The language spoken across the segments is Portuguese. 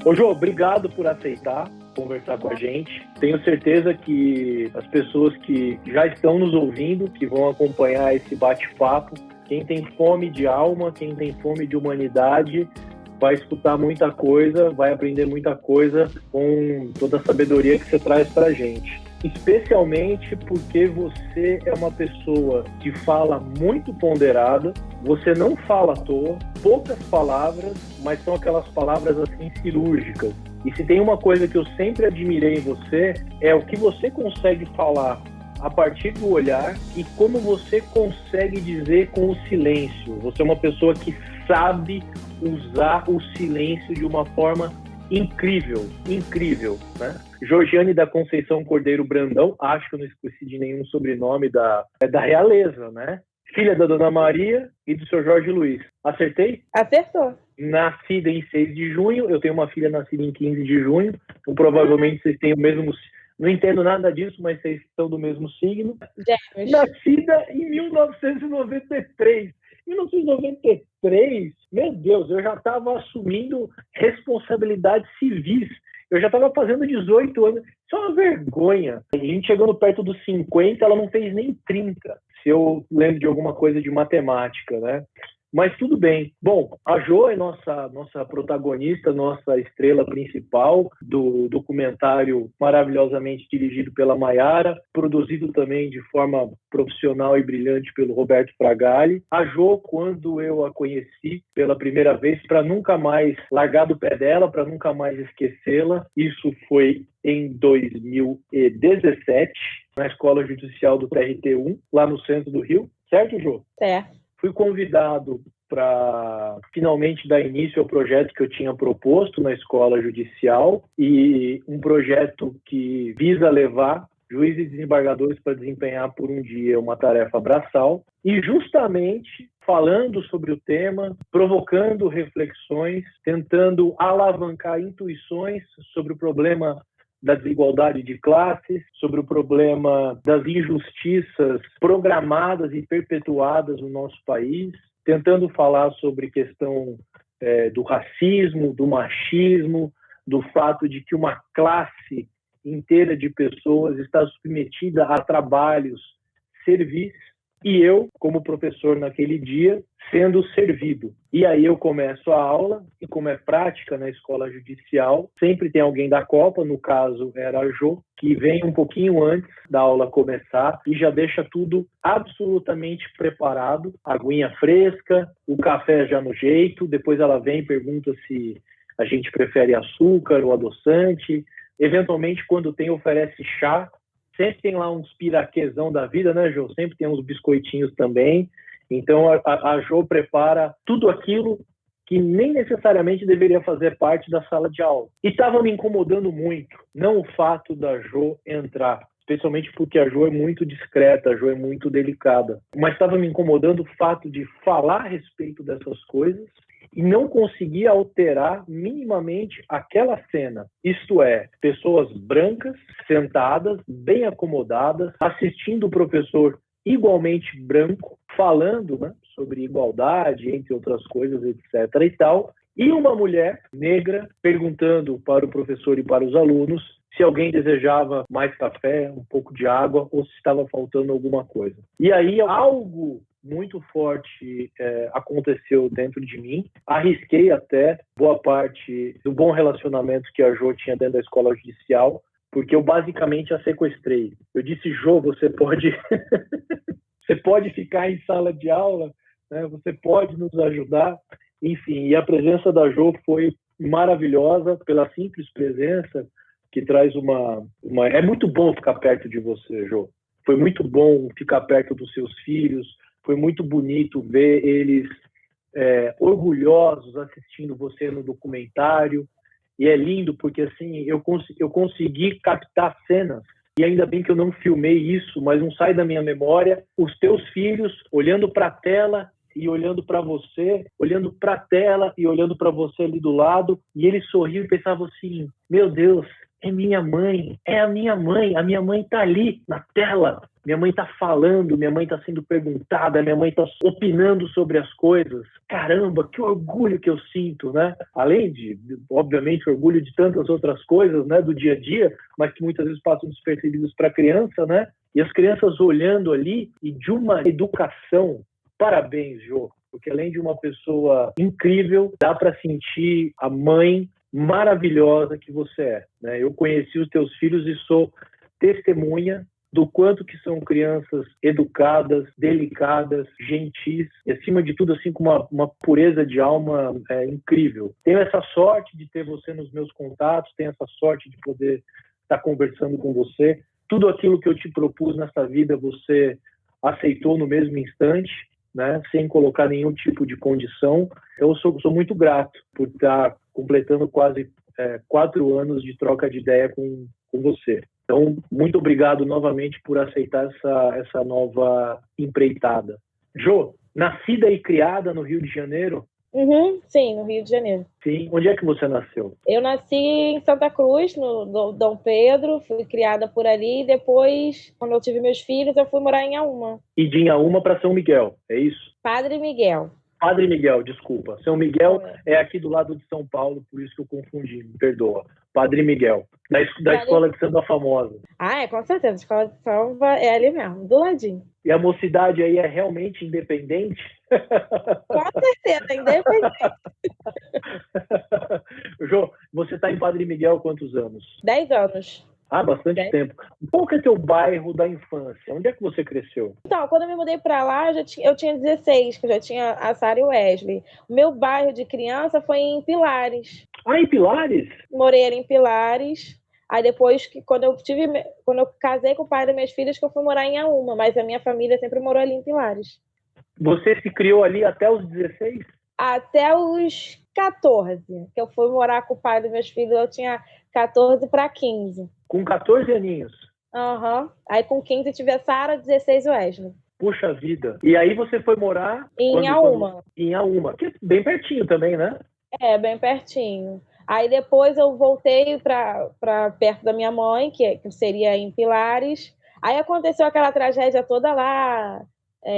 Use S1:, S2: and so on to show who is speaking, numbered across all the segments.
S1: Ô, Jô, obrigado por aceitar conversar com a gente. Tenho certeza que as pessoas que já estão nos ouvindo, que vão acompanhar esse bate-papo, quem tem fome de alma, quem tem fome de humanidade, vai escutar muita coisa, vai aprender muita coisa com toda a sabedoria que você traz pra gente. Especialmente porque você é uma pessoa que fala muito ponderada, você não fala à toa, poucas palavras, mas são aquelas palavras assim cirúrgicas. E se tem uma coisa que eu sempre admirei em você, é o que você consegue falar a partir do olhar e como você consegue dizer com o silêncio. Você é uma pessoa que sabe usar o silêncio de uma forma incrível, né? Georgiane da Conceição Cordeiro Brandão, acho que eu não esqueci de nenhum sobrenome da realeza, né? Filha da Dona Maria e do Sr. Jorge Luiz. Acertei?
S2: Acertou.
S1: Nascida em 6 de junho, eu tenho uma filha nascida em 15 de junho, então provavelmente vocês têm o mesmo... Não entendo nada disso, mas vocês são do mesmo signo.
S2: Gêmeos.
S1: Nascida em 1993. 1993, meu Deus, eu já estava assumindo responsabilidades civis. Eu já estava fazendo 18 anos. Isso é uma vergonha. A gente chegando perto dos 50, ela não fez nem 30. Se eu lembro de alguma coisa de matemática, né? Mas tudo bem. Bom, a Jo é nossa protagonista, nossa estrela principal do documentário maravilhosamente dirigido pela Maiara, produzido também de forma profissional e brilhante pelo Roberto Fragali. A Jo, quando eu a conheci pela primeira vez, para nunca mais largar do pé dela, para nunca mais esquecê-la, isso foi em 2017, na Escola Judicial do TRT1, lá no centro do Rio. Certo, Jo?
S2: Certo.
S1: Fui convidado para finalmente dar início ao projeto que eu tinha proposto na Escola Judicial, e um projeto que visa levar juízes e desembargadores para desempenhar por um dia uma tarefa braçal, e justamente falando sobre o tema, provocando reflexões, tentando alavancar intuições sobre o problema da desigualdade de classes, sobre o problema das injustiças programadas e perpetuadas no nosso país, tentando falar sobre questão do racismo, do machismo, do fato de que uma classe inteira de pessoas está submetida a trabalhos servis, e eu, como professor naquele dia, sendo servido. E aí eu começo a aula, e como é prática na escola judicial, sempre tem alguém da Copa, no caso era a Jo, que vem um pouquinho antes da aula começar e já deixa tudo absolutamente preparado, aguinha fresca, o café já no jeito, depois ela vem e pergunta se a gente prefere açúcar ou adoçante, eventualmente quando tem oferece chá. Sempre tem lá uns piraquezão da vida, né, Jô? Sempre tem uns biscoitinhos também. Então, a Jô prepara tudo aquilo que nem necessariamente deveria fazer parte da sala de aula. E estava me incomodando muito, não o fato da Jô entrar, especialmente porque a Jô é muito discreta, a Jô é muito delicada, mas estava me incomodando o fato de falar a respeito dessas coisas e não conseguir alterar minimamente aquela cena. Isto é, pessoas brancas, sentadas, bem acomodadas, assistindo o professor igualmente branco, falando, né, sobre igualdade, entre outras coisas, etc. e tal, e uma mulher negra perguntando para o professor e para os alunos se alguém desejava mais café, um pouco de água, ou se estava faltando alguma coisa. E aí algo muito forte aconteceu dentro de mim. Arrisquei até boa parte do bom relacionamento que a Jo tinha dentro da escola judicial, porque eu basicamente a sequestrei. Eu disse: Jo, você pode você pode ficar em sala de aula, né? Você pode nos ajudar. Enfim, e a presença da Jo foi maravilhosa, pela simples presença que traz uma... É muito bom ficar perto de você, Jo. Foi muito bom ficar perto dos seus filhos. Foi muito bonito ver eles orgulhosos assistindo você no documentário. E é lindo porque assim, eu consegui captar cenas. E ainda bem que eu não filmei isso, mas não sai da minha memória. Os teus filhos olhando para a tela e olhando para você, olhando para a tela e olhando para você ali do lado. E eles sorriam e pensavam assim: meu Deus, é minha mãe, é a minha mãe está ali na tela. minha mãe tá falando, minha mãe tá sendo perguntada, minha mãe tá opinando sobre as coisas. Caramba, que orgulho que eu sinto, né? Além de, obviamente, orgulho de tantas outras coisas, né, do dia a dia, mas que muitas vezes passam despercebidos para a criança, né? E as crianças olhando ali e de uma educação. Parabéns, Jô, porque além de uma pessoa incrível, dá para sentir a mãe maravilhosa que você é, né? Eu conheci os teus filhos e sou testemunha do quanto que são crianças educadas, delicadas, gentis, e acima de tudo, assim, com uma pureza de alma incrível. Tenho essa sorte de ter você nos meus contatos, tenho essa sorte de poder estar conversando com você. Tudo aquilo que eu te propus nessa vida, você aceitou no mesmo instante, né, sem colocar nenhum tipo de condição. Eu sou muito grato por estar completando quase 4 anos de troca de ideia com você. Então, muito obrigado novamente por aceitar essa nova empreitada. Jô, nascida e criada no Rio de Janeiro?
S2: Sim, no Rio de Janeiro.
S1: Sim. Onde é que você nasceu?
S2: Eu nasci em Santa Cruz, no Dom Pedro, fui criada por ali, e depois, quando eu tive meus filhos, eu fui morar em Inhaúma.
S1: E de Inhaúma para São Miguel, é isso?
S2: Padre Miguel.
S1: Padre Miguel, desculpa. São Miguel é aqui do lado de São Paulo, por isso que eu confundi, me perdoa. Padre Miguel, da escola de samba famosa.
S2: Com certeza, a escola de samba é ali mesmo, do ladinho.
S1: E a mocidade aí é realmente independente?
S2: Com certeza, independente.
S1: Jô, você está em Padre Miguel há quantos anos?
S2: 10 anos.
S1: Bastante tempo. Qual que é teu bairro da infância? Onde é que você cresceu?
S2: Então, quando eu me mudei para lá, eu tinha 16, que eu já tinha a Sara e o Wesley. O meu bairro de criança foi em Pilares.
S1: Em Pilares?
S2: Morei ali em Pilares. Aí depois, quando eu casei com o pai das minhas filhas, que eu fui morar em Inhaúma, mas a minha família sempre morou ali em Pilares.
S1: Você se criou ali até os 16?
S2: Até os 14, que eu fui morar com o pai dos meus filhos, eu tinha 14 para 15.
S1: Com 14 aninhos?
S2: Aí com 15 tive a Sara, 16 o Wesley.
S1: Puxa vida. E aí você foi morar...
S2: Em Inhaúma.
S1: Em Inhaúma, que é bem pertinho também, né?
S2: É, bem pertinho. Aí depois eu voltei para perto da minha mãe, que seria em Pilares. Aí aconteceu aquela tragédia toda lá,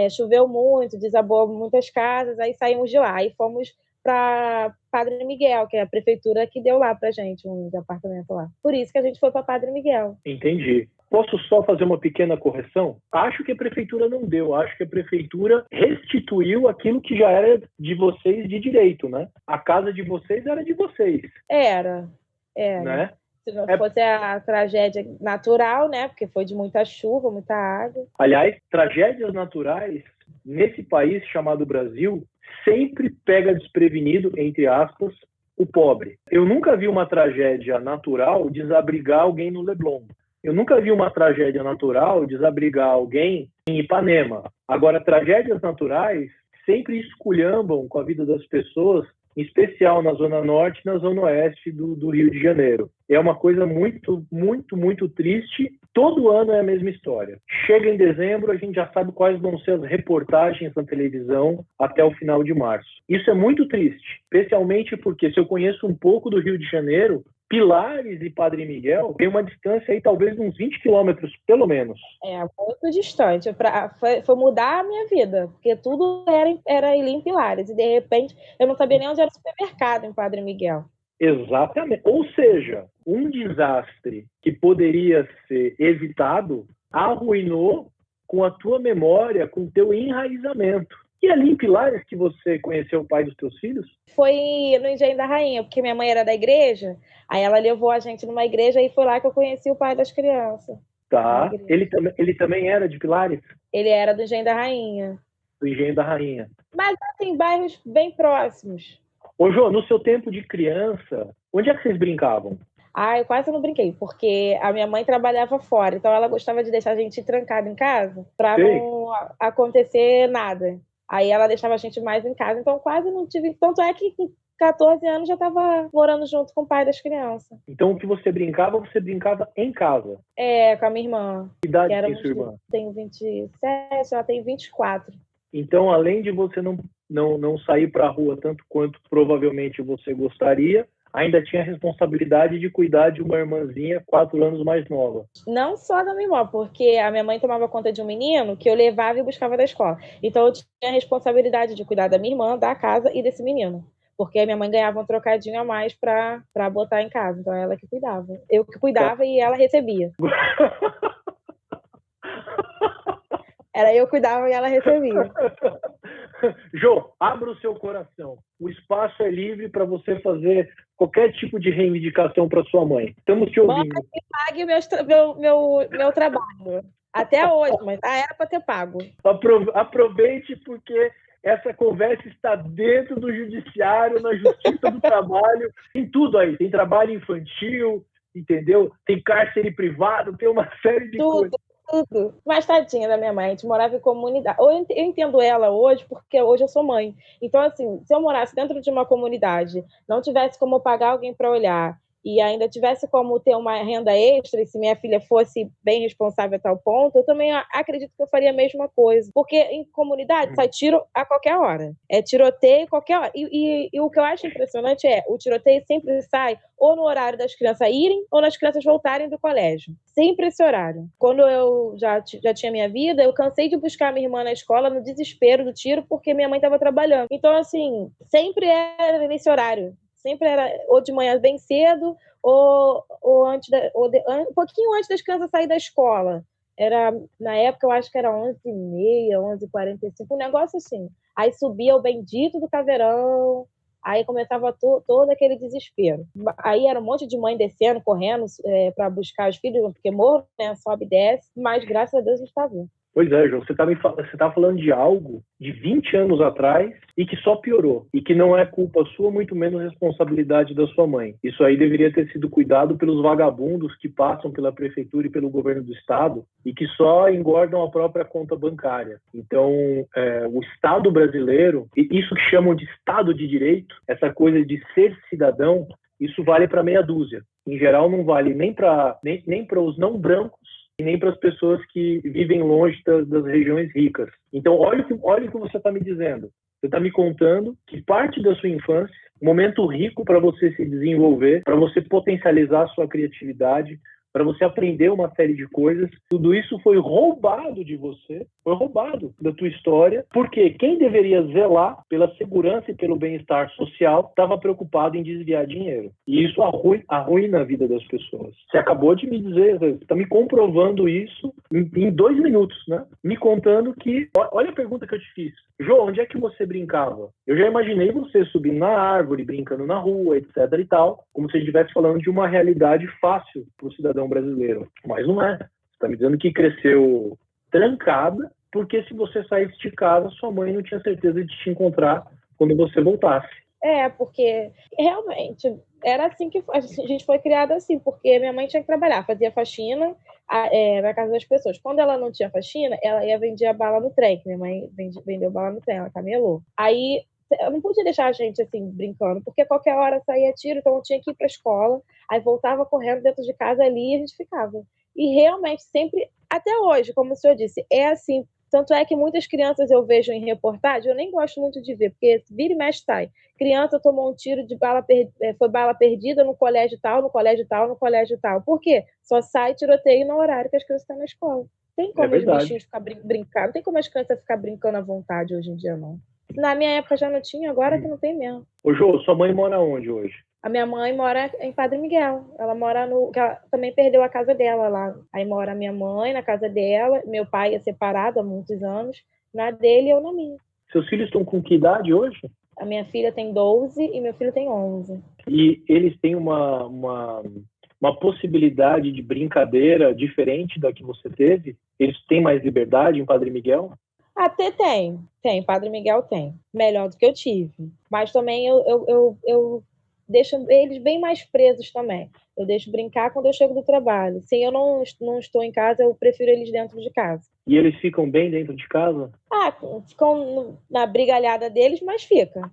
S2: choveu muito, desabou muitas casas, aí saímos de lá. Aí fomos para Padre Miguel, que é a prefeitura que deu lá pra gente um apartamento lá. Por isso que a gente foi para Padre Miguel.
S1: Entendi. Posso só fazer uma pequena correção? Acho que a prefeitura não deu. Acho que a prefeitura restituiu aquilo que já era de vocês de direito, né? A casa de vocês era de vocês.
S2: Era.
S1: Né?
S2: Se não fosse a tragédia natural, né? Porque foi de muita chuva, muita água.
S1: Aliás, tragédias naturais, nesse país chamado Brasil, sempre pega desprevenido, entre aspas, o pobre. Eu nunca vi uma tragédia natural desabrigar alguém no Leblon. Eu nunca vi uma tragédia natural desabrigar alguém em Ipanema. Agora, tragédias naturais sempre esculhambam com a vida das pessoas, em especial na Zona Norte e na Zona Oeste do Rio de Janeiro. É uma coisa muito, muito, muito triste. Todo ano é a mesma história. Chega em dezembro, a gente já sabe quais vão ser as reportagens na televisão até o final de março. Isso é muito triste, especialmente porque, se eu conheço um pouco do Rio de Janeiro, Pilares e Padre Miguel tem uma distância aí talvez de uns 20 quilômetros, pelo menos.
S2: É, muito distante. Foi mudar a minha vida, porque tudo era ali em Pilares. E, de repente, eu não sabia nem onde era o supermercado em Padre Miguel.
S1: Exatamente. Ou seja, um desastre que poderia ser evitado arruinou com a tua memória, com o teu enraizamento. E ali em Pilares que você conheceu o pai dos teus filhos?
S2: Foi no Engenho da Rainha, porque minha mãe era da igreja, aí ela levou a gente numa igreja e foi lá que eu conheci o pai das crianças.
S1: Tá. Ele também era de Pilares?
S2: Ele era do Engenho da Rainha.
S1: Do Engenho da Rainha.
S2: Mas tem bairros bem próximos.
S1: Ô, Jô, no seu tempo de criança, onde é que vocês brincavam?
S2: Eu quase não brinquei, porque a minha mãe trabalhava fora, então ela gostava de deixar a gente trancada em casa para não acontecer nada. Aí ela deixava a gente mais em casa, então quase não tive... Tanto é que com 14 anos já estava morando junto com o pai das crianças.
S1: Então o que você brincava em casa?
S2: É, com a minha irmã.
S1: Que idade tem sua irmã?
S2: Tenho 27, ela tem 24.
S1: Então, além de você não sair para a rua tanto quanto provavelmente você gostaria, ainda tinha a responsabilidade de cuidar de uma irmãzinha 4 anos mais nova.
S2: Não só da minha irmã, porque a minha mãe tomava conta de um menino que eu levava e buscava da escola. Então eu tinha a responsabilidade de cuidar da minha irmã, da casa e desse menino. Porque a minha mãe ganhava um trocadinho a mais para botar em casa. Então ela que cuidava. Eu que cuidava e ela recebia. Era eu cuidava e ela recebia.
S1: Jô, abra o seu coração. O espaço é livre para você fazer qualquer tipo de reivindicação para sua mãe. Estamos te ouvindo.
S2: Mãe, que pague meu trabalho. Até hoje, mas era para ter pago.
S1: Aproveite, porque essa conversa está dentro do judiciário, na justiça do trabalho, tem tudo aí. Tem trabalho infantil, entendeu? Tem cárcere privado, tem uma série de coisas.
S2: Tudo. Mas tadinha da minha mãe, a gente morava em comunidade. Eu entendo ela hoje, porque hoje eu sou mãe. Então, assim, se eu morasse dentro de uma comunidade, não tivesse como pagar alguém para olhar, e ainda tivesse como ter uma renda extra, e se minha filha fosse bem responsável a tal ponto, eu também acredito que eu faria a mesma coisa. Porque em comunidade sai tiro a qualquer hora. É tiroteio a qualquer hora. E o que eu acho impressionante é, o tiroteio sempre sai ou no horário das crianças irem ou nas crianças voltarem do colégio. Sempre esse horário. Quando eu já tinha minha vida, eu cansei de buscar minha irmã na escola no desespero do tiro, porque minha mãe estava trabalhando. Então, assim, sempre era nesse horário. Sempre era ou de manhã bem cedo, ou antes um pouquinho antes das crianças saírem da escola. Na época, eu acho que era 11h30, 11h45, um negócio assim. Aí subia o bendito do caveirão, aí começava todo aquele desespero. Aí era um monte de mãe descendo, correndo para buscar os filhos, porque morro, né, sobe e desce, mas graças a Deus a gente está vindo.
S1: Pois é, João, você tá falando de algo de 20 anos atrás e que só piorou. E que não é culpa sua, muito menos responsabilidade da sua mãe. Isso aí deveria ter sido cuidado pelos vagabundos que passam pela prefeitura e pelo governo do estado e que só engordam a própria conta bancária. Então, o Estado brasileiro, e isso que chamam de Estado de Direito, essa coisa de ser cidadão, isso vale para meia dúzia. Em geral, não vale nem para os não brancos, e nem para as pessoas que vivem longe das regiões ricas. Então, olha o que você está me dizendo. Você está me contando que parte da sua infância, um momento rico para você se desenvolver, para você potencializar a sua criatividade, para você aprender uma série de coisas, tudo isso foi roubado de você, foi roubado da tua história, porque quem deveria zelar pela segurança e pelo bem-estar social estava preocupado em desviar dinheiro. E isso arruina a vida das pessoas. Você acabou de me dizer, você está me comprovando isso em 2 minutos, né? Me contando que... Olha a pergunta que eu te fiz. Jô, onde é que você brincava? Eu já imaginei você subindo na árvore, brincando na rua, etc. e tal, como se estivesse falando de uma realidade fácil para o cidadão brasileiro. Mas não é. Você está me dizendo que cresceu trancada, porque se você saísse de casa, sua mãe não tinha certeza de te encontrar quando você voltasse.
S2: Porque realmente era assim que a gente foi criada assim, porque minha mãe tinha que trabalhar, fazia faxina na casa das pessoas. Quando ela não tinha faxina, ela ia vender bala no trem, que minha mãe vendeu bala no trem, ela camelou. Aí eu não podia deixar a gente assim brincando, porque a qualquer hora saía tiro, então eu tinha que ir para a escola, aí voltava correndo dentro de casa ali e a gente ficava. E realmente sempre, até hoje, como o senhor disse, é assim. Tanto é que muitas crianças eu vejo em reportagem, eu nem gosto muito de ver, porque vira e mexe sai. Criança tomou um tiro de foi bala perdida no colégio tal, no colégio tal, no colégio tal. Por quê? Só sai tiroteio no horário que as crianças estão na escola. Tem como os bichinhos ficar brincando, não tem como as crianças ficar brincando à vontade hoje em dia, não. Na minha época já não tinha, agora que não tem mesmo.
S1: Ô, Jô, sua mãe mora onde hoje?
S2: A minha mãe mora em Padre Miguel. Ela mora ela também perdeu a casa dela lá. Aí mora a minha mãe na casa dela. Meu pai é separado há muitos anos. Na dele e eu na minha.
S1: Seus filhos estão com que idade hoje?
S2: A minha filha tem 12 e meu filho tem 11.
S1: E eles têm uma possibilidade de brincadeira diferente da que você teve? Eles têm mais liberdade em Padre Miguel?
S2: Até tem. Padre Miguel tem. Melhor do que eu tive. Mas também eu deixo eles bem mais presos também. Eu deixo brincar quando eu chego do trabalho. Se eu não estou em casa, eu prefiro eles dentro de casa.
S1: E eles ficam bem dentro de casa?
S2: Ficam na brigalhada deles, mas fica.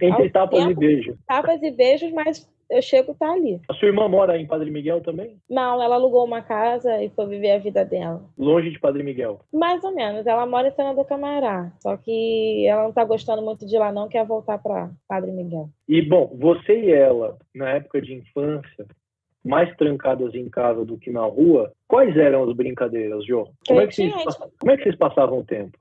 S1: Entre tapas e beijos.
S2: Tapas e beijos, mas eu chego, tá ali.
S1: A sua irmã mora em Padre Miguel também?
S2: Não, ela alugou uma casa e foi viver a vida dela.
S1: Longe de Padre Miguel?
S2: Mais ou menos. Ela mora em Senador Camará. Só que ela não tá gostando muito de lá, não, quer voltar para Padre Miguel.
S1: E, bom, você e ela, na época de infância, mais trancadas em casa do que na rua, quais eram as brincadeiras, Jô? Como é que vocês passavam o tempo?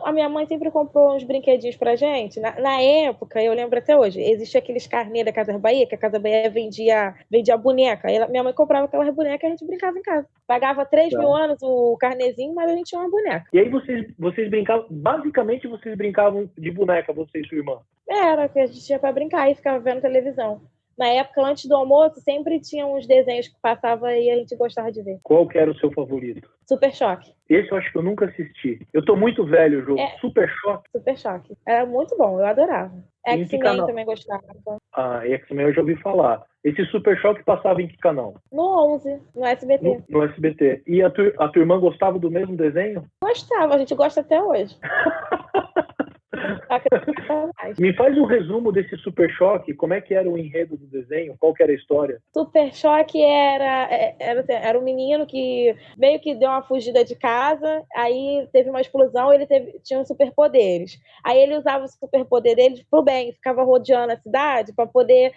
S2: A minha mãe sempre comprou uns brinquedinhos pra gente. Na época, eu lembro até hoje, existia aqueles carnê da Casa Bahia, que a Casa Bahia vendia boneca. Minha mãe comprava aquelas bonecas e a gente brincava em casa. Pagava 3.000 anos o carnezinho, mas a gente tinha uma boneca.
S1: E aí vocês brincavam, basicamente vocês brincavam de boneca, você e sua irmã?
S2: Era, que a gente tinha pra brincar e ficava vendo televisão. Na época, antes do almoço, sempre tinha uns desenhos que passavam e a gente gostava de ver.
S1: Qual que era o seu favorito?
S2: Super Choque.
S1: Esse eu acho que eu nunca assisti. Eu tô muito velho, Jô. Super Choque?
S2: Super Choque. Era muito bom, eu adorava. X-Men também gostava.
S1: X-Men eu já ouvi falar. Esse Super Choque passava em que canal?
S2: No 11, no SBT.
S1: No SBT. E a tua irmã gostava do mesmo desenho?
S2: Gostava, a gente gosta até hoje.
S1: Me faz um resumo desse Super Choque. Como é que era o enredo do desenho? Qual que era a história?
S2: Super Choque era um menino que meio que deu uma fugida de casa, aí teve uma explosão, tinha superpoderes. Aí ele usava o superpoder dele pro bem, ficava rodeando a cidade para poder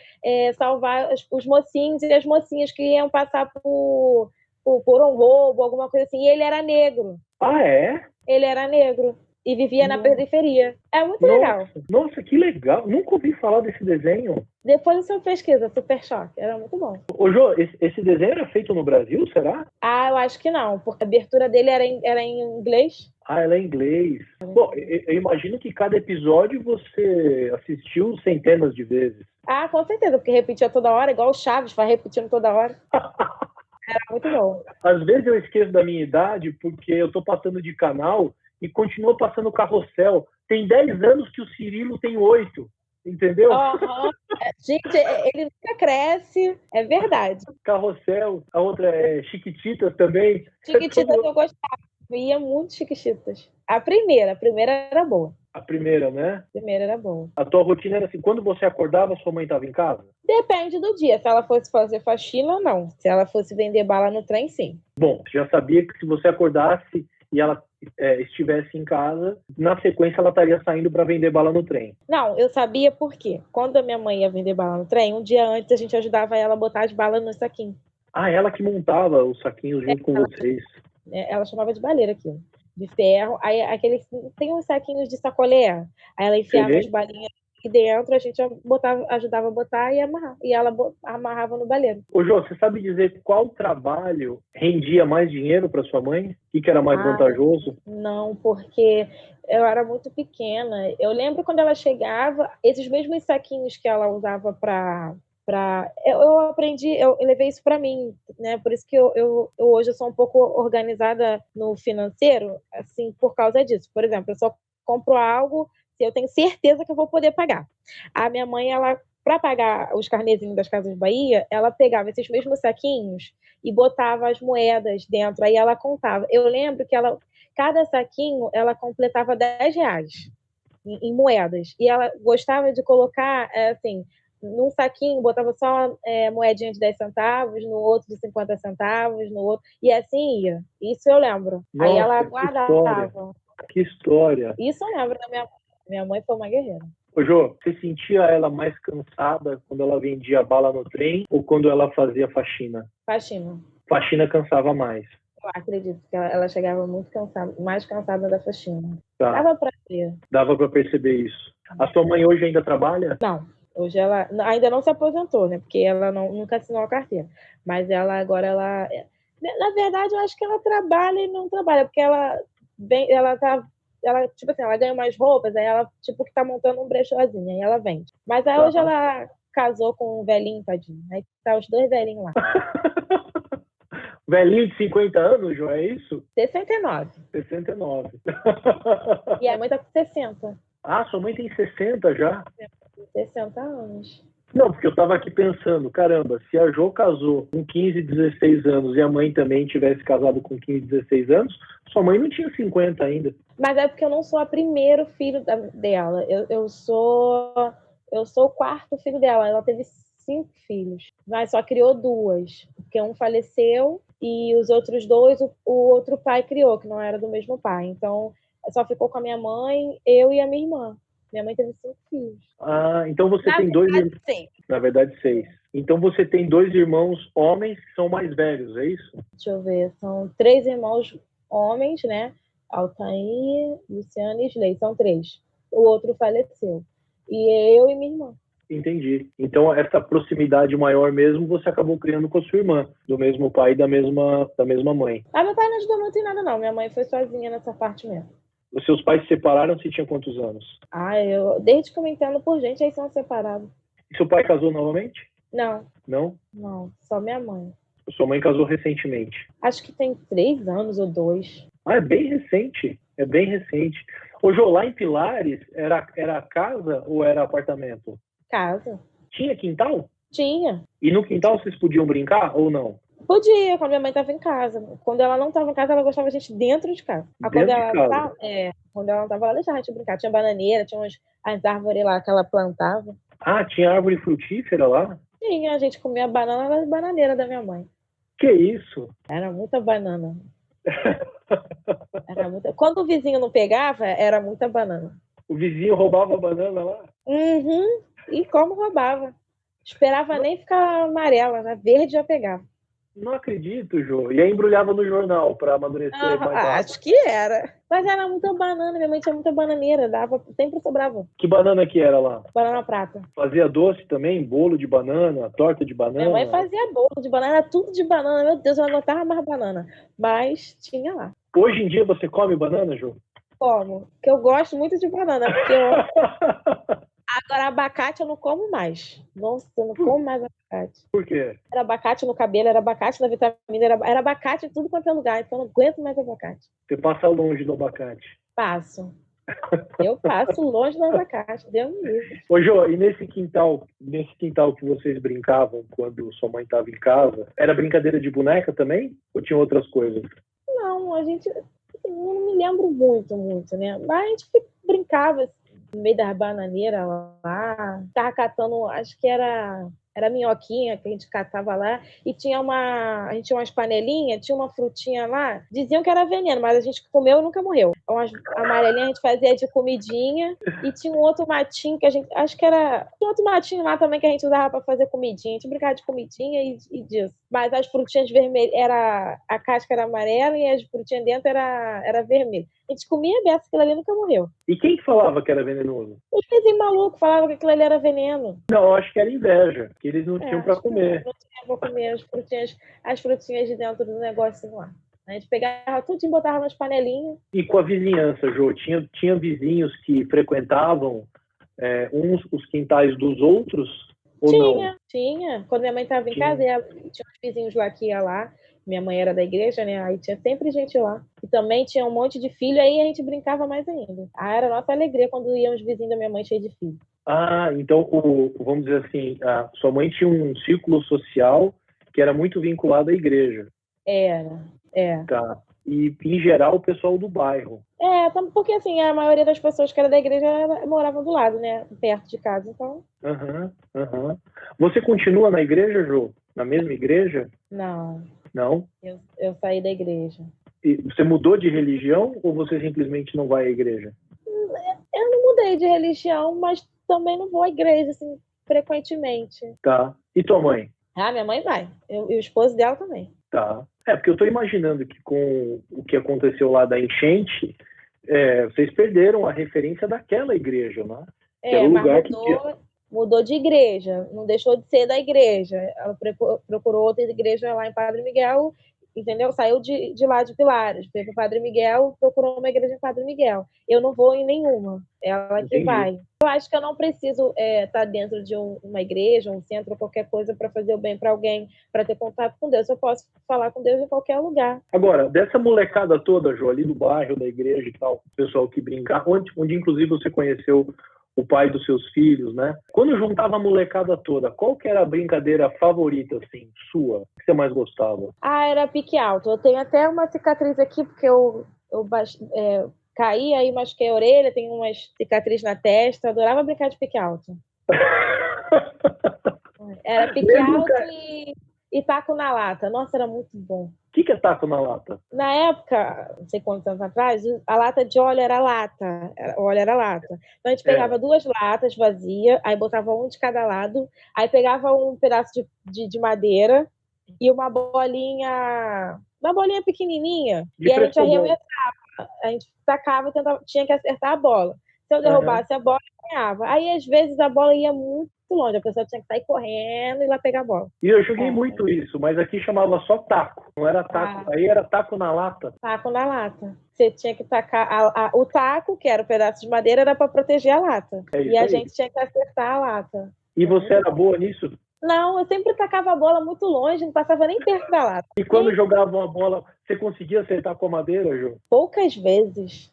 S2: salvar os mocinhos e as mocinhas que iam passar por um roubo, alguma coisa assim. E ele era negro.
S1: Ah, é?
S2: Ele era negro. E vivia na periferia. É muito legal.
S1: Nossa, que legal. Nunca ouvi falar desse desenho.
S2: Depois você pesquisa, Super Choque. Era muito bom.
S1: Ô, Jô, esse desenho era feito no Brasil, será?
S2: Eu acho que não, porque a abertura dele era em inglês.
S1: Ela é em inglês. Bom, eu imagino que cada episódio você assistiu centenas de vezes.
S2: Com certeza, porque repetia toda hora, igual o Chaves, vai repetindo toda hora. Era muito bom.
S1: Às vezes eu esqueço da minha idade porque eu tô passando de canal e continua passando Carrossel. Tem 10 anos que o Cirilo tem 8, entendeu?
S2: Gente, ele nunca cresce, é verdade.
S1: Carrossel, a outra é Chiquititas também.
S2: Chiquititas eu gostava, eu ia muito Chiquititas. A primeira era boa.
S1: A primeira, né?
S2: A primeira era boa.
S1: A tua rotina era assim, quando você acordava, sua mãe estava em casa?
S2: Depende do dia, se ela fosse fazer faxina ou não. Se ela fosse vender bala no trem, sim.
S1: Bom, você já sabia que se você acordasse e ela estivesse em casa, na sequência ela estaria saindo para vender bala no trem.
S2: Não, eu sabia por quê. Quando a minha mãe ia vender bala no trem, um dia antes a gente ajudava ela a botar as balas no saquinho.
S1: Ela que montava os saquinhos junto com vocês.
S2: Ela chamava de baleira aquilo, de ferro. Aí tem uns saquinhos de sacolé. Aí ela enfiava as balinhas aqui dentro, a gente ajudava a botar e amarrar. E ela amarrava no baleiro.
S1: Ô, Jô, você sabe dizer qual trabalho rendia mais dinheiro para sua mãe? O que era mais vantajoso?
S2: Não, porque eu era muito pequena. Eu lembro quando ela chegava, esses mesmos saquinhos que ela usava eu aprendi, eu levei isso para mim, né? Por isso que eu hoje eu sou um pouco organizada no financeiro, assim, por causa disso. Por exemplo, eu só compro algo se eu tenho certeza que eu vou poder pagar. A minha mãe, para pagar os carnezinhos das Casas Bahia, ela pegava esses mesmos saquinhos e botava as moedas dentro, aí ela contava. Eu lembro que cada saquinho, ela completava R$10 em moedas, e ela gostava de colocar, assim, num saquinho, botava só moedinha de 10 centavos, no outro de 50 centavos, no outro, e assim ia. Isso eu lembro.
S1: Nossa,
S2: aí ela guardava.
S1: Que história!
S2: Isso eu lembro da minha mãe. Minha mãe foi uma guerreira.
S1: Ô, Jô, você sentia ela mais cansada quando ela vendia bala no trem ou quando ela fazia faxina?
S2: Faxina.
S1: Faxina cansava mais.
S2: Eu acredito que ela chegava muito cansada, mais cansada da faxina.
S1: Tá.
S2: Dava pra ver.
S1: Dava pra perceber isso. A sua mãe hoje ainda trabalha?
S2: Não. Hoje ela ainda não se aposentou, né? Porque ela nunca assinou a carteira. Mas agora, na verdade, eu acho que ela trabalha e não trabalha, porque ela tipo assim, ela ganha mais roupas, aí ela, tipo, que tá montando um brechózinho, aí ela vende. Mas aí hoje ela casou com um velhinho, tadinho. Aí tá os dois velhinhos lá.
S1: Velhinho de 50 anos, João, é isso?
S2: 69.
S1: 69.
S2: E a mãe tá com 60.
S1: Sua mãe tem 60 já?
S2: 60 anos.
S1: Não, porque eu tava aqui pensando, caramba, se a Jo casou com 15, 16 anos e a mãe também tivesse casado com 15, 16 anos, sua mãe não tinha 50 ainda.
S2: Mas é porque eu não sou o primeiro filho dela. Eu sou o quarto filho dela. Ela teve 5 filhos, mas só criou 2, porque um faleceu e os outros 2 o outro pai criou, que não era do mesmo pai. Então, só ficou com a minha mãe, eu e a minha irmã. Minha mãe teve 5 filhos.
S1: Ah, então você tem 2 irmãos. Na verdade, 6. Então você tem 2 irmãos homens que são mais velhos, é isso?
S2: Deixa eu ver, são 3 irmãos homens, né? Altair, Luciano e Isley, são 3. O outro faleceu. E eu e minha irmã.
S1: Entendi. Então, essa proximidade maior mesmo, você acabou criando com a sua irmã, do mesmo pai e da mesma mãe.
S2: Ah, meu pai não ajudou muito em nada, não. Minha mãe foi sozinha nessa parte mesmo.
S1: Os seus pais se separaram, você tinha quantos anos?
S2: Desde que eu me entendo por gente, aí são separados.
S1: E seu pai casou novamente?
S2: Não.
S1: Não?
S2: Não, só minha mãe.
S1: Sua mãe casou recentemente?
S2: Acho que tem 3 anos ou 2.
S1: Ah, é bem recente. É bem recente. Ô, Jô, lá em Pilares, era casa ou era apartamento?
S2: Casa.
S1: Tinha quintal?
S2: Tinha.
S1: E no quintal vocês podiam brincar ou não?
S2: Podia, quando minha mãe estava em casa. Quando ela não estava em casa, ela gostava de gente dentro de casa.
S1: Dentro de casa?
S2: Quando ela não estava, ela deixava a gente brincar. Tinha bananeira, tinha as árvores lá que ela plantava.
S1: Ah, tinha árvore frutífera lá?
S2: Tinha, a gente comia banana nas bananeiras da minha mãe.
S1: Que isso?
S2: Era muita banana. Quando o vizinho não pegava, era muita banana.
S1: O vizinho roubava a banana lá?
S2: Uhum. E como roubava. Esperava nem ficar amarela, né? Verde já pegava.
S1: Não acredito, Jô. E aí embrulhava no jornal para amadurecer mais rápido.
S2: Acho que era. Mas era muita banana, minha mãe tinha muita bananeira, sempre sobrava.
S1: Que banana que era lá?
S2: Banana prata.
S1: Fazia doce também? Bolo de banana, torta de banana?
S2: Minha mãe fazia bolo de banana, tudo de banana. Meu Deus, ela não gostava mais banana. Mas tinha lá.
S1: Hoje em dia você come banana, Jô?
S2: Como? Porque eu gosto muito de banana, porque Agora, abacate eu não como mais. Nossa, eu não como mais abacate.
S1: Por quê?
S2: Era abacate no cabelo, era abacate na vitamina, era abacate em tudo quanto é lugar, então eu não aguento mais abacate.
S1: Você passa longe do abacate.
S2: Passo. Eu passo longe do abacate, Deus me livre.
S1: Ô, Jô, e nesse quintal que vocês brincavam quando sua mãe estava em casa, era brincadeira de boneca também? Ou tinha outras coisas?
S2: Não, a gente... Eu não me lembro muito, né? Mas a gente brincava assim, no meio das bananeiras lá, tava catando, acho que era minhoquinha que a gente catava lá, e a gente tinha umas panelinhas, tinha uma frutinha lá, diziam que era veneno, mas a gente comeu e nunca morreu. Umas amarelinhas a gente fazia de comidinha, e tinha um outro matinho que a gente, acho que era, tinha outro matinho lá também que a gente usava para fazer comidinha, a gente brincava de comidinha e disso. Mas as frutinhas vermelhas, a casca era amarela e as frutinhas dentro era vermelha. A gente comia dessa, aquilo ali nunca morreu.
S1: E quem que falava que era venenoso?
S2: Os vizinhos malucos falavam que aquilo ali era veneno.
S1: Não, eu acho que era inveja, que eles não tinham para comer.
S2: Não tinha para comer as frutinhas de dentro do negócio lá. A gente pegava tudo e botava nas panelinhas.
S1: E com a vizinhança, Jô? Tinha vizinhos que frequentavam os quintais dos outros? Ou não?
S2: Tinha. Quando minha mãe estava em casa, tinha uns vizinhos lá que ia lá. Minha mãe era da igreja, né? Aí tinha sempre gente lá. E também tinha um monte de filho, aí a gente brincava mais ainda. Era a nossa alegria quando iam os vizinhos da minha mãe cheios de filho.
S1: Ah, então, vamos dizer assim, a sua mãe tinha um círculo social que era muito vinculado à igreja.
S2: Era.
S1: Tá. E, em geral, o pessoal do bairro.
S2: Porque assim, a maioria das pessoas que era da igreja moravam do lado, né? Perto de casa, então...
S1: Aham. Você continua na igreja, Jô? Na mesma igreja?
S2: Não.
S1: Não?
S2: Eu saí da igreja.
S1: E você mudou de religião ou você simplesmente não vai à igreja?
S2: Eu não mudei de religião, mas também não vou à igreja, assim, frequentemente.
S1: Tá. E tua mãe?
S2: Ah, minha mãe vai. E o esposo dela também.
S1: Tá. Porque eu tô imaginando que com o que aconteceu lá da enchente, vocês perderam a referência daquela igreja, né?
S2: Mas mudou de igreja. Não deixou de ser da igreja. Ela procurou outra igreja lá em Padre Miguel, entendeu? Saiu de lá de Pilares, veio para Padre Miguel, procurou uma igreja em Padre Miguel. Eu não vou em nenhuma. Ela que vai. Eu acho que eu não preciso estar dentro de uma igreja, um centro, qualquer coisa para fazer o bem para alguém, para ter contato com Deus. Eu posso falar com Deus em qualquer lugar.
S1: Agora, dessa molecada toda, Jô, ali do bairro, da igreja e tal, o pessoal que brinca, onde inclusive você conheceu o pai dos seus filhos, né? Quando juntava a molecada toda, qual que era a brincadeira favorita, assim, sua? O que você mais gostava?
S2: Era pique alto. Eu tenho até uma cicatriz aqui, porque eu caí, aí machuquei a orelha, tenho umas cicatrizes na testa. Eu adorava brincar de pique alto. Era pique alto e taco na lata. Nossa, era muito bom.
S1: O que é taco na lata?
S2: Na época, não sei quantos anos atrás, a lata de óleo era lata. O óleo era lata. Então a gente pegava 2 latas vazias, aí botava um de cada lado, aí pegava um pedaço de madeira e uma bolinha pequenininha, e a gente arremessava. A gente tacava, tinha que acertar a bola. Se eu derrubasse a bola, eu ganhava. Aí, às vezes, a bola ia muito longe. A pessoa tinha que sair correndo e ir lá pegar a bola.
S1: E eu joguei muito isso, mas aqui chamava só taco. Não era taco. Aí era taco na lata.
S2: Taco na lata. Você tinha que tacar... o taco, que era o pedaço de madeira, era para proteger a lata. E a gente tinha que acertar a lata.
S1: E você era boa nisso?
S2: Não, eu sempre tacava a bola muito longe, não passava nem perto da lata.
S1: E quando jogava uma bola, você conseguia acertar com a madeira, Jô?
S2: Poucas vezes.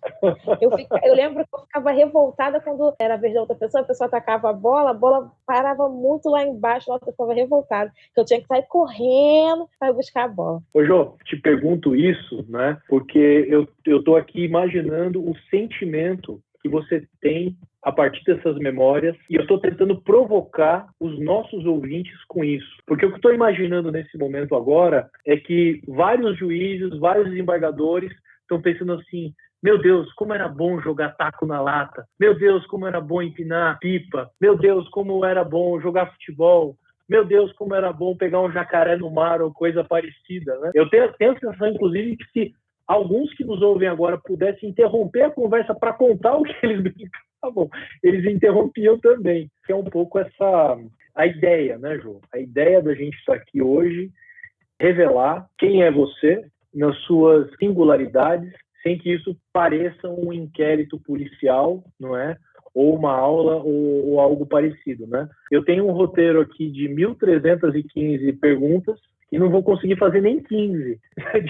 S2: Eu lembro que eu ficava revoltada quando era a vez da outra pessoa, a pessoa atacava a bola parava muito lá embaixo, eu ficava revoltada, que eu tinha que sair correndo para buscar a bola.
S1: Ô, Jô, te pergunto isso, né? Porque eu tô aqui imaginando o sentimento que você tem a partir dessas memórias, e eu estou tentando provocar os nossos ouvintes com isso. Porque o que eu estou imaginando nesse momento agora é que vários juízes, vários desembargadores estão pensando assim: meu Deus, como era bom jogar taco na lata. Meu Deus, como era bom empinar pipa. Meu Deus, como era bom jogar futebol. Meu Deus, como era bom pegar um jacaré no mar ou coisa parecida, né? Eu tenho a sensação, inclusive, que se alguns que nos ouvem agora pudessem interromper a conversa para contar o que eles brincavam, eles interrompiam também. Que é um pouco a ideia, né, Jô? A ideia da gente estar aqui hoje, revelar quem é você nas suas singularidades, sem que isso pareça um inquérito policial, não é? Ou uma aula ou algo parecido, né? Eu tenho um roteiro aqui de 1.315 perguntas e não vou conseguir fazer nem 15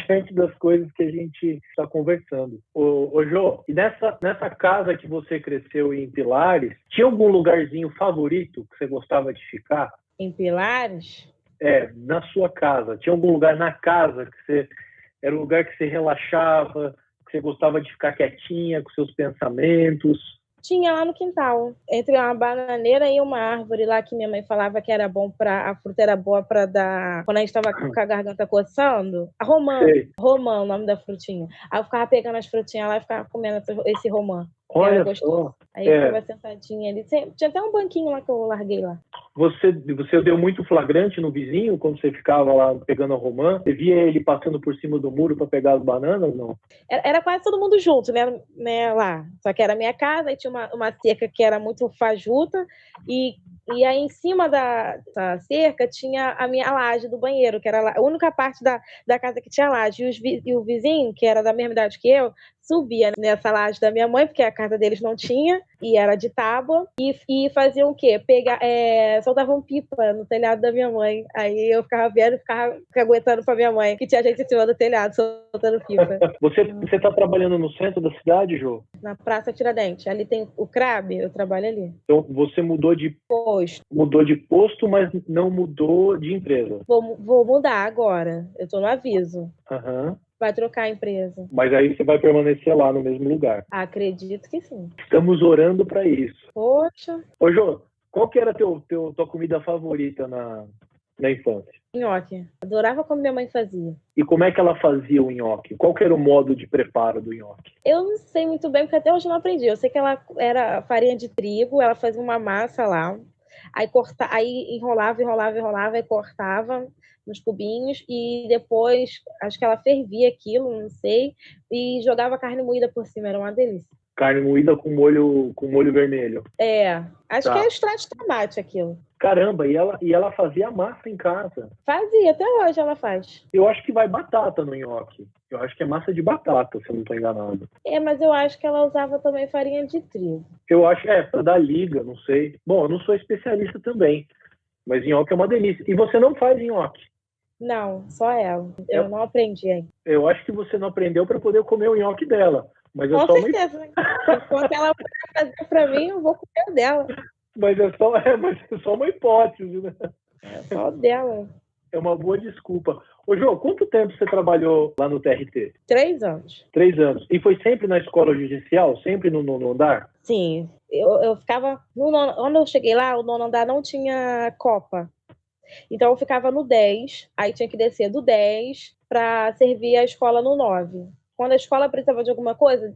S1: diante das coisas que a gente está conversando. Ô Jô, e nessa casa que você cresceu em Pilares, tinha algum lugarzinho favorito que você gostava de ficar?
S2: Em Pilares?
S1: Na sua casa. Tinha algum lugar na casa que era um lugar que você relaxava, que você gostava de ficar quietinha com seus pensamentos?
S2: Tinha lá no quintal, entre uma bananeira e uma árvore lá que minha mãe falava que era bom a fruta era boa para dar, quando a gente estava com a garganta coçando. A romã, romã, o nome da frutinha. Aí eu ficava pegando as frutinhas lá e ficava comendo esse romã.
S1: Olha só.
S2: Aí eu ficava sentadinha ali. Tinha até um banquinho lá que eu larguei lá.
S1: Você deu muito flagrante no vizinho quando você ficava lá pegando a romã? Você via ele passando por cima do muro para pegar as bananas, não?
S2: Era quase todo mundo junto, né, lá. Só que era a minha casa, e tinha uma cerca que era muito fajuta, e aí em cima da cerca tinha a minha laje do banheiro, que era a única parte da casa que tinha laje. E o vizinho, que era da mesma idade que eu, subia nessa laje da minha mãe, porque a casa deles não tinha, e era de tábua, e faziam o quê? Soltavam pipa no telhado da minha mãe. Aí eu ficava vendo e ficava aguentando pra minha mãe, que tinha gente em cima do telhado soltando pipa.
S1: Você tá trabalhando no centro da cidade, Jô?
S2: Na Praça Tiradentes. Ali tem o CRAB, eu trabalho ali.
S1: Então você mudou de posto. Mudou de posto, mas não mudou de empresa.
S2: Vou mudar agora. Eu tô no aviso.
S1: Aham.
S2: Vai trocar a empresa.
S1: Mas aí você vai permanecer lá no mesmo lugar?
S2: Acredito que sim.
S1: Estamos orando para isso.
S2: Poxa.
S1: Ô, Jô, qual que era tua comida favorita na infância?
S2: Nhoque. Adorava como minha mãe fazia.
S1: E como é que ela fazia o nhoque? Qual que era o modo de preparo do nhoque?
S2: Eu não sei muito bem, porque até hoje eu não aprendi. Eu sei que ela era farinha de trigo, ela fazia uma massa lá, aí enrolava e cortava nos cubinhos, e depois, acho que ela fervia aquilo, não sei, e jogava carne moída por cima, era uma delícia.
S1: Carne moída com molho vermelho.
S2: Acho que é extrato de tomate aquilo.
S1: Caramba, e ela fazia massa em casa?
S2: Fazia, até hoje ela faz.
S1: Eu acho que vai batata no nhoque. Eu acho que é massa de batata, se eu não estou enganado.
S2: Mas eu acho que ela usava também farinha de trigo.
S1: Eu acho, para dar liga, não sei. Bom, eu não sou especialista também, mas nhoque é uma delícia. E você não faz nhoque?
S2: Não, só ela. Eu não aprendi ainda.
S1: Eu acho que você não aprendeu para poder comer o nhoque dela. Mas
S2: com certeza. Enquanto ela fazer para mim, eu vou comer o dela.
S1: Mas é só uma hipótese, né?
S2: É só dela.
S1: É uma boa desculpa. Ô, Jô, quanto tempo você trabalhou lá no TRT?
S2: 3 anos.
S1: 3 anos. E foi sempre na escola judicial? Sempre no nono andar?
S2: Sim. Eu ficava... Quando eu cheguei lá, o nono andar não tinha copa. Então eu ficava no 10, aí tinha que descer do 10 para servir a escola no 9. Quando a escola precisava de alguma coisa,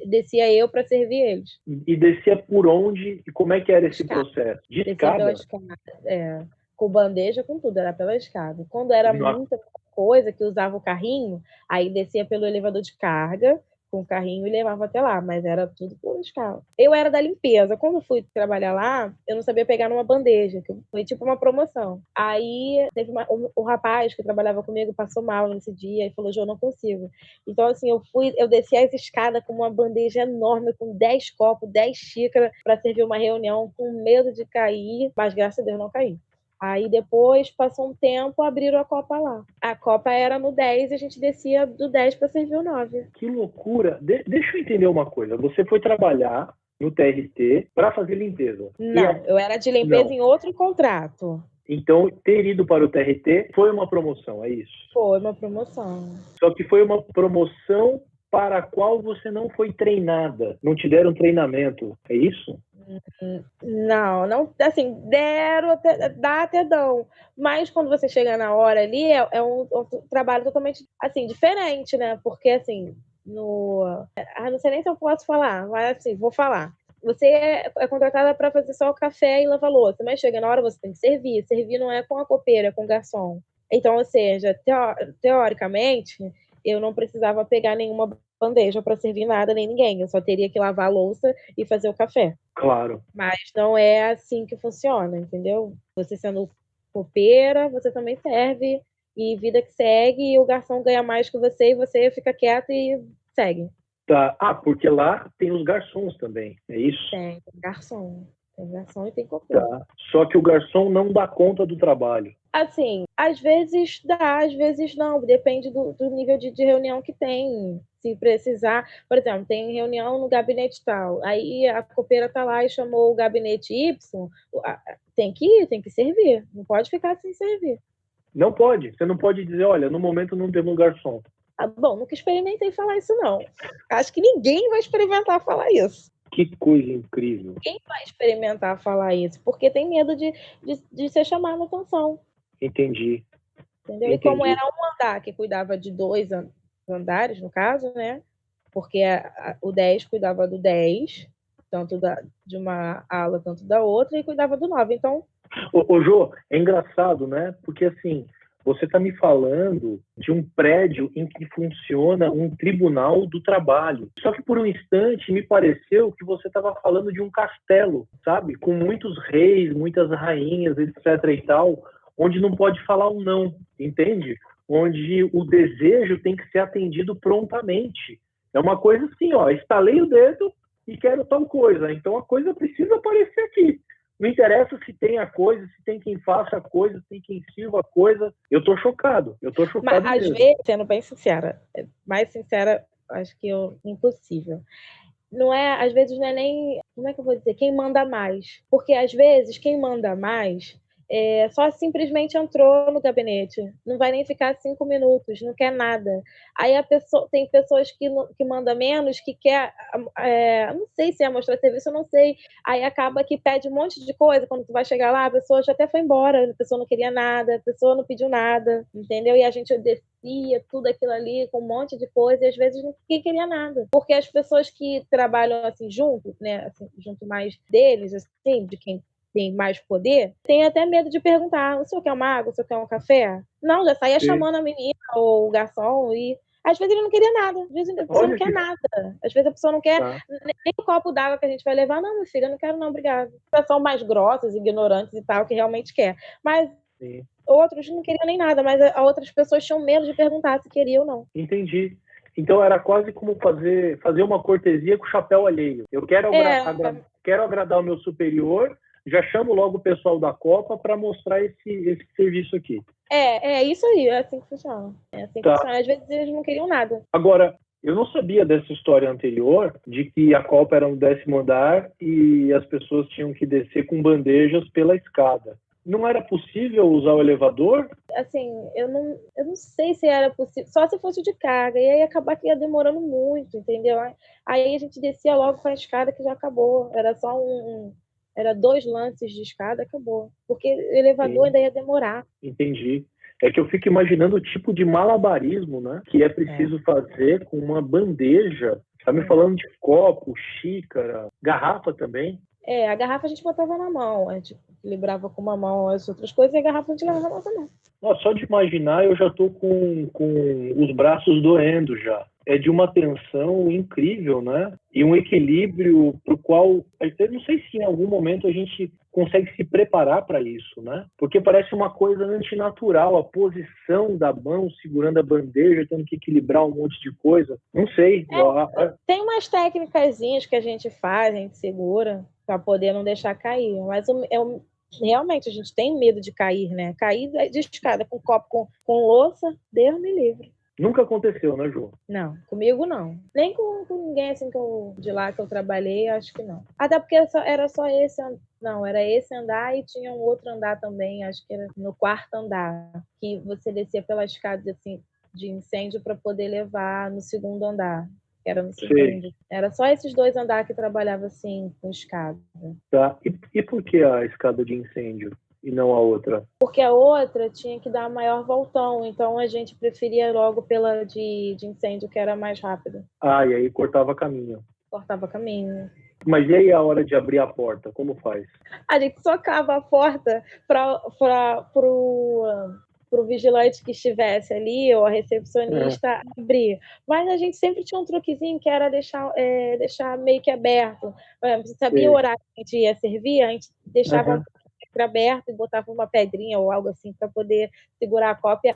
S2: descia eu para servir eles.
S1: E descia por onde e como é que era esse
S2: Escada.
S1: processo? De
S2: Descia pela
S1: escada?
S2: escada, com bandeja, com tudo, era pela escada. Quando era
S1: Não.
S2: muita coisa que usava o carrinho, aí descia pelo elevador de carga, com o carrinho e levava até lá, mas era tudo por escala. Eu era da limpeza. Quando eu fui trabalhar lá, eu não sabia pegar numa bandeja, que foi tipo uma promoção. Aí teve o rapaz que trabalhava comigo passou mal nesse dia e falou: Jô, eu não consigo. Então, assim, eu desci as escadas com uma bandeja enorme, com 10 copos, 10 xícaras, para servir uma reunião, com medo de cair, mas graças a Deus não caí. Aí depois, passou um tempo, abriram a Copa lá. A Copa era no 10 e a gente descia do 10 para servir o 9.
S1: Que loucura! Deixa eu entender uma coisa. Você foi trabalhar no TRT para fazer limpeza.
S2: Não, eu era de limpeza em outro contrato.
S1: Então, ter ido para o TRT foi uma promoção, é isso?
S2: Foi uma promoção.
S1: Só que foi uma promoção para a qual você não foi treinada. Não te deram treinamento, é isso?
S2: Não, assim, dá até dão. Mas quando você chega na hora ali, é um trabalho totalmente, assim, diferente, né? Porque, assim, não sei nem se eu posso falar, mas, assim, vou falar. Você é contratada para fazer só o café e lavar louça, mas chega na hora você tem que servir. Servir não é com a copeira, é com o garçom. Então, ou seja, teoricamente, eu não precisava pegar nenhuma bandeja para servir nada nem ninguém. Eu só teria que lavar a louça e fazer o café.
S1: Claro.
S2: Mas não é assim que funciona, entendeu? Você sendo copeira, você também serve, e vida que segue, e o garçom ganha mais que você, e você fica quieto e segue.
S1: Tá. Ah, porque lá tem os garçons também, é isso?
S2: Tem garçom. Tem garçom e tem copeira.
S1: Tá. Só que o garçom não dá conta do trabalho.
S2: Assim, às vezes dá, às vezes não. Depende do nível de reunião que tem. Se precisar, por exemplo, tem reunião no gabinete tal. Aí a copeira tá lá e chamou o gabinete Y, tem que ir, tem que servir. Não pode ficar sem servir.
S1: Não pode. Você não pode dizer, olha, no momento não temos garçom.
S2: Ah, bom, nunca experimentei falar isso, não. Acho que ninguém vai experimentar falar isso.
S1: Que coisa incrível.
S2: Quem vai experimentar falar isso? Porque tem medo de ser chamado a atenção.
S1: Entendi.
S2: Entendeu? E como era um andar que cuidava de 2 andares, no caso, né? Porque o 10 cuidava do 10, tanto de uma ala, tanto da outra, e cuidava do 9. Então.
S1: Ô, Jô, é engraçado, né? Porque assim, você está me falando de um prédio em que funciona um tribunal do trabalho. Só que por um instante me pareceu que você estava falando de um castelo, sabe? Com muitos reis, muitas rainhas, etc. e tal, onde não pode falar um não, entende? Onde o desejo tem que ser atendido prontamente. É uma coisa assim, ó, estalei o dedo e quero tal coisa. Então a coisa precisa aparecer aqui. Não interessa se tem a coisa, se tem quem faça a coisa, se tem quem sirva a coisa. Eu tô chocado.
S2: Mas, às
S1: mesmo.
S2: vezes, sendo bem sincera, mais sincera, acho que impossível. Não é, às vezes não é nem, como é que eu vou dizer, quem manda mais. Porque, às vezes, quem manda mais só simplesmente entrou no gabinete. Não vai nem ficar 5 minutos, não quer nada. Aí tem pessoas que mandam menos, que quer, não sei se é mostrar serviço, eu não sei. Aí acaba que pede um monte de coisa, quando tu vai chegar lá, a pessoa já até foi embora, a pessoa não queria nada, a pessoa não pediu nada, entendeu? E a gente descia tudo aquilo ali com um monte de coisa, e às vezes ninguém queria nada. Porque as pessoas que trabalham assim junto, né, assim, junto mais deles, assim, de quem tem mais poder, tem até medo de perguntar: o senhor quer uma água? O senhor quer um café? Não, já saía chamando a menina ou o garçom, e às vezes ele não queria nada, às vezes a pessoa não quer nada, às vezes a pessoa não quer nem o copo d'água que a gente vai levar. Não, meu filho, eu não quero não, obrigado. Pessoas são mais grossas, ignorantes e tal, que realmente quer. Mas outros não queriam nem nada, mas outras pessoas tinham medo de perguntar se queria ou não.
S1: Entendi. Então era quase como fazer uma cortesia com o chapéu alheio. Eu quero agradar o meu superior, já chamo logo o pessoal da Copa para mostrar esse serviço aqui.
S2: É isso aí, é assim que funciona. É assim que funciona. Às vezes eles não queriam nada.
S1: Agora, eu não sabia dessa história anterior, de que a Copa era no 10º andar e as pessoas tinham que descer com bandejas pela escada. Não era possível usar o elevador?
S2: Assim, eu não sei se era possível, só se fosse de carga, e aí acabar que ia demorando muito, entendeu? Aí a gente descia logo com a escada que já acabou, era só Era 2 lances de escada, acabou. Porque o elevador
S1: Sim.
S2: ainda ia demorar.
S1: Entendi. É que eu fico imaginando o tipo de malabarismo, né, que é preciso fazer com uma bandeja. Tá me falando de copo, xícara, garrafa também?
S2: A garrafa a gente botava na mão, a gente equilibrava com uma mão as outras coisas e a garrafa a gente levava na outra mão.
S1: Nossa, só de imaginar eu já tô com os braços doendo já. É de uma tensão incrível, né? E um equilíbrio para o qual, eu não sei se em algum momento a gente consegue se preparar para isso, né? Porque parece uma coisa antinatural, a posição da mão segurando a bandeja, tendo que equilibrar um monte de coisa. Não sei.
S2: Tem umas técnicazinhas que a gente faz, a gente segura para poder não deixar cair. Mas realmente a gente tem medo de cair, né? Cair de escada com copo, com louça, Deus me livre.
S1: Nunca aconteceu, né, Ju?
S2: Não, comigo não. Nem com ninguém assim de lá que eu trabalhei, acho que não. Até porque era só esse, não, era esse andar e tinha um outro andar também, acho que era no 4º andar, que você descia pelas escadas assim de incêndio para poder levar no 2º andar. Era no 2º. Era só esses 2 andares que trabalhava assim com escada.
S1: Tá. E por que a escada de incêndio e não a outra?
S2: Porque a outra tinha que dar maior voltão, então a gente preferia logo pela de incêndio, que era mais rápida.
S1: Ah, e aí cortava caminho.
S2: Cortava caminho.
S1: Mas e aí a hora de abrir a porta, como faz?
S2: A gente socava a porta para o vigilante que estivesse ali, ou a recepcionista, abrir. Mas a gente sempre tinha um truquezinho que era deixar meio que aberto. Você sabia o horário que a gente ia servir? A gente deixava aberto e botava uma pedrinha ou algo assim para poder segurar a porta e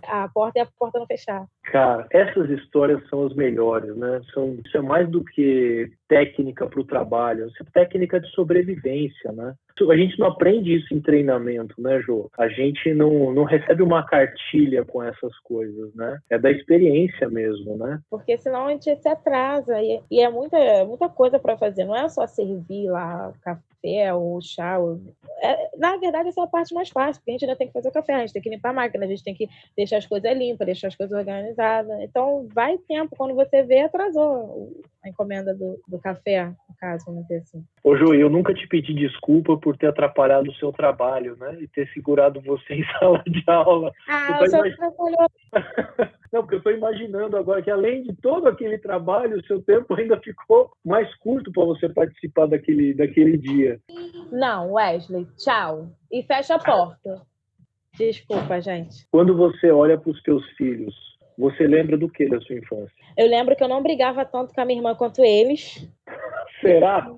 S2: a porta não fechar.
S1: Cara, essas histórias são as melhores, né? Isso é mais do que técnica para o trabalho, isso é técnica de sobrevivência, né? A gente não aprende isso em treinamento, né, Jô? A gente não recebe uma cartilha com essas coisas, né? É da experiência mesmo, né?
S2: Porque senão a gente se atrasa e é muita coisa para fazer, não é só servir lá o café ou chá. Na verdade, essa é a parte mais fácil, porque a gente ainda tem que fazer o café, a gente tem que limpar a máquina, a gente tem que deixar as coisas limpas, deixar as coisas organizadas. Então, vai tempo. Quando você vê, atrasou a encomenda do café, no caso, vamos dizer assim.
S1: Ô, Ju, eu nunca te pedi desculpa por ter atrapalhado o seu trabalho, né? E ter segurado você em sala de aula.
S2: O senhor atrapalhou.
S1: Não, porque eu estou imaginando agora que, além de todo aquele trabalho, o seu tempo ainda ficou mais curto para você participar daquele dia.
S2: Não, Wesley, tchau. E fecha a porta. Desculpa, gente.
S1: Quando você olha para os seus filhos, você lembra do que da sua infância?
S2: Eu lembro que eu não brigava tanto com a minha irmã quanto eles.
S1: Será?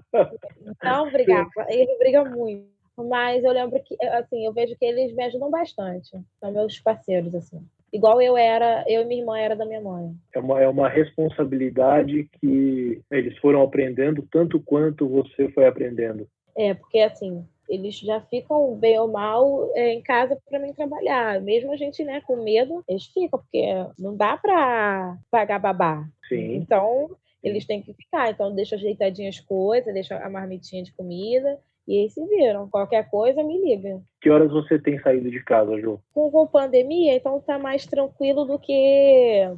S2: Não brigava. Eles brigam muito. Mas eu lembro que, assim, eu vejo que eles me ajudam bastante. São meus parceiros, assim. Igual eu e minha irmã era da minha mãe.
S1: É uma responsabilidade que eles foram aprendendo tanto quanto você foi aprendendo.
S2: Porque, assim, eles já ficam bem ou mal em casa para mim trabalhar. Mesmo a gente, né, com medo, eles ficam, porque não dá para pagar babá.
S1: Sim.
S2: Então, eles têm que ficar. Então, deixa ajeitadinhas as coisas, deixa a marmitinha de comida. E eles se viram. Qualquer coisa, me liga.
S1: Que horas você tem saído de casa, Ju?
S2: Com pandemia, então tá mais tranquilo do que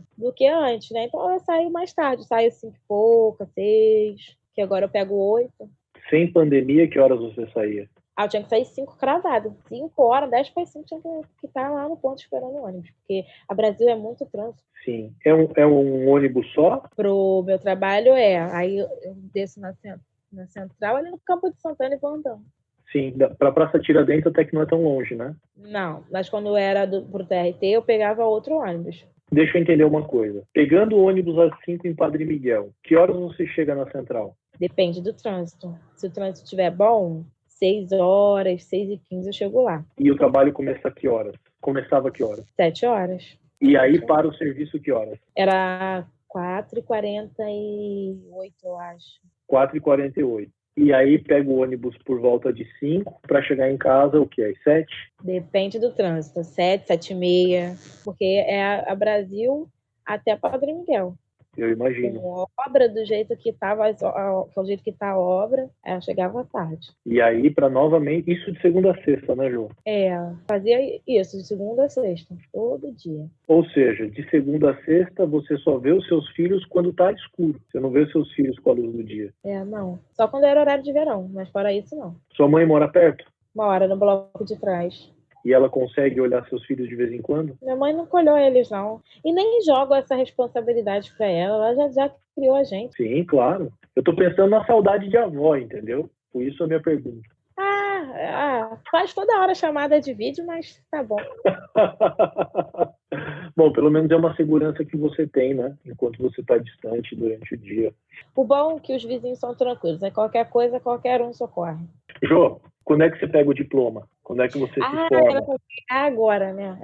S2: antes, né? Então eu saio mais tarde. Saio 5 e pouca, 6. Que agora eu pego 8.
S1: Sem pandemia, que horas você saía?
S2: Eu tinha que sair 5 cravado. 5 horas, 10 para 5 tinha que estar lá no ponto esperando o ônibus. Porque a Brasil é muito trânsito.
S1: Sim. É um ônibus só?
S2: Pro meu trabalho Aí eu desço na central, ali no Campo de Santana e vou andando.
S1: Sim, para a Praça Tiradentes até que não é tão longe, né?
S2: Não, mas quando era pro TRT, eu pegava outro ônibus.
S1: Deixa eu entender uma coisa. Pegando o ônibus às 5 em Padre Miguel, que horas você chega na central?
S2: Depende do trânsito. Se o trânsito estiver bom, 6 horas, 6h15 eu chego lá.
S1: E o trabalho começa a que horas? Começava a que horas?
S2: 7 horas.
S1: E aí para o serviço que horas?
S2: Era 4h48, eu acho.
S1: 4h48. E aí pega o ônibus por volta de 5 para chegar em casa, o quê? Às 7?
S2: Depende do trânsito. 7, 7h30. Porque é a Brasil até Padre Miguel.
S1: Eu imagino.
S2: Com obra do jeito que estava, do jeito que está a obra, ela chegava à tarde.
S1: E aí, para novamente, isso de segunda a sexta, né, Jô?
S2: Fazia isso de segunda a sexta, todo dia.
S1: Ou seja, de segunda a sexta, você só vê os seus filhos quando está escuro. Você não vê os seus filhos com a luz do dia.
S2: Não. Só quando era horário de verão, mas fora isso, não.
S1: Sua mãe mora perto?
S2: Uma hora no bloco de trás.
S1: E ela consegue olhar seus filhos de vez em quando?
S2: Minha mãe não colheu eles, não. E nem jogo essa responsabilidade para ela. Ela já criou a gente.
S1: Sim, claro. Eu tô pensando na saudade de avó, entendeu? Por isso a minha pergunta.
S2: Faz toda hora chamada de vídeo, mas tá bom.
S1: Bom, pelo menos é uma segurança que você tem, né? Enquanto você está distante durante o dia.
S2: O bom é que os vizinhos são tranquilos. Qualquer coisa, qualquer um socorre.
S1: Jô, quando é que você pega o diploma? Quando é que você se forma?
S2: Era para pegar agora, né?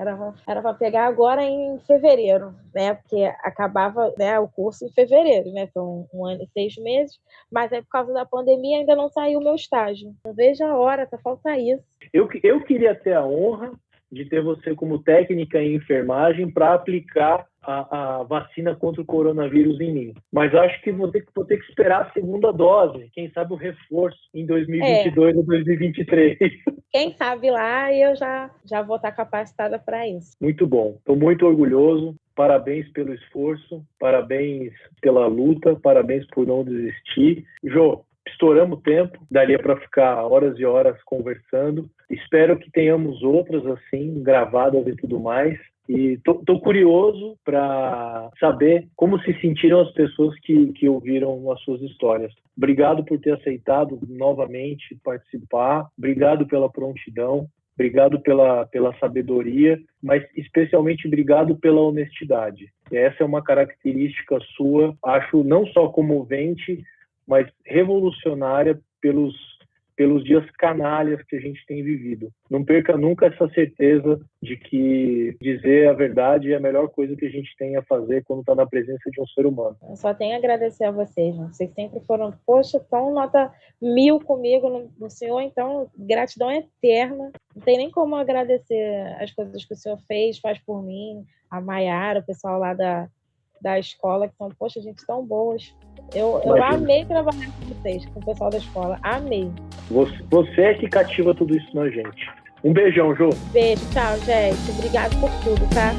S2: Era para pegar agora em fevereiro, né? Porque acabava, né, o curso em fevereiro, né? São 1 ano e 6 meses. Mas aí, por causa da pandemia, ainda não saiu o meu estágio. Não vejo a hora, só falta isso.
S1: Eu queria ter a honra de ter você como técnica em enfermagem para aplicar a vacina contra o coronavírus em mim. Mas acho que vou ter que esperar a segunda dose, quem sabe o reforço em 2022 ou 2023.
S2: Quem sabe lá eu já vou estar capacitada para isso.
S1: Muito bom. Estou muito orgulhoso. Parabéns pelo esforço, parabéns pela luta, parabéns por não desistir. Jô, estouramos o tempo, daria para ficar horas e horas conversando. Espero que tenhamos outras assim, gravadas e tudo mais. E tô curioso para saber como se sentiram as pessoas que ouviram as suas histórias. Obrigado por ter aceitado novamente participar. Obrigado pela prontidão. Obrigado pela sabedoria, mas especialmente obrigado pela honestidade. E essa é uma característica sua, acho não só comovente, mas revolucionária pelos dias canalhas que a gente tem vivido. Não perca nunca essa certeza de que dizer a verdade é a melhor coisa que a gente tem a fazer quando está na presença de um ser humano.
S2: Eu só tenho a agradecer a vocês, né? Vocês sempre foram, tão nota 1000 comigo no senhor, então gratidão eterna. Não tem nem como agradecer as coisas que o senhor faz por mim, a Maiara, o pessoal lá da escola, que são, gente, tão boas. Eu amei trabalhar com vocês, com o pessoal da escola. Amei.
S1: Você é que cativa tudo isso na gente. Um beijão, Jô.
S2: Beijo, tchau, gente. Obrigado por tudo, tá?